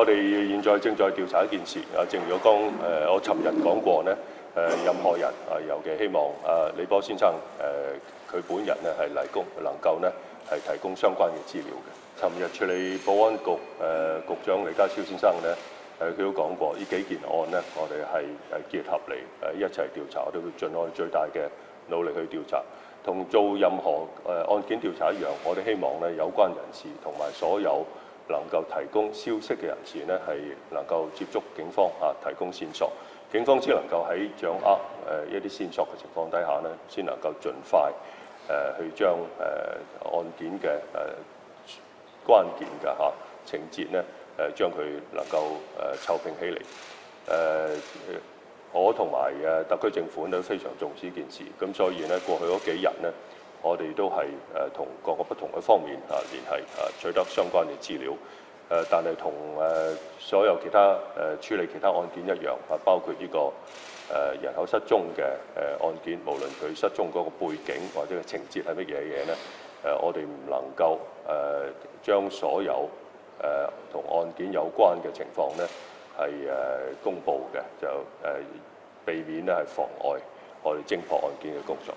我哋現在正在調查一件事正如我尋日講過呢，任何人尤其希望李波先生佢本人呢係能夠呢係提供相關嘅資料嘅。尋日處理保安局局長李家超先生呢，佢都講過，呢幾件案呢，我哋係結合嚟一齊調查，我哋會盡我哋最大嘅努力去調查。同做任何案件調查一樣，我哋希望呢有關人士同埋所有能夠提供消息嘅人士呢，係能夠接觸警方提供線索。警方只能夠喺掌握一啲線索嘅情況底下呢，先能夠盡快去將案件嘅關鍵嘅情節呢，將佢能夠湊拼起嚟。我同埋特區政府都非常重視呢件事，咁所以呢，過去嗰幾日呢，我哋都係同各個不同嘅方面聯繫，取得相關嘅資料。但係同所有其他處理其他案件一樣，包括呢個人口失蹤嘅案件，無論佢失蹤嗰個背景或者個情節係乜嘢嘢呢，我哋唔能夠將所有同案件有關嘅情況呢係公佈嘅，就避免呢係妨礙我哋偵破案件嘅工作。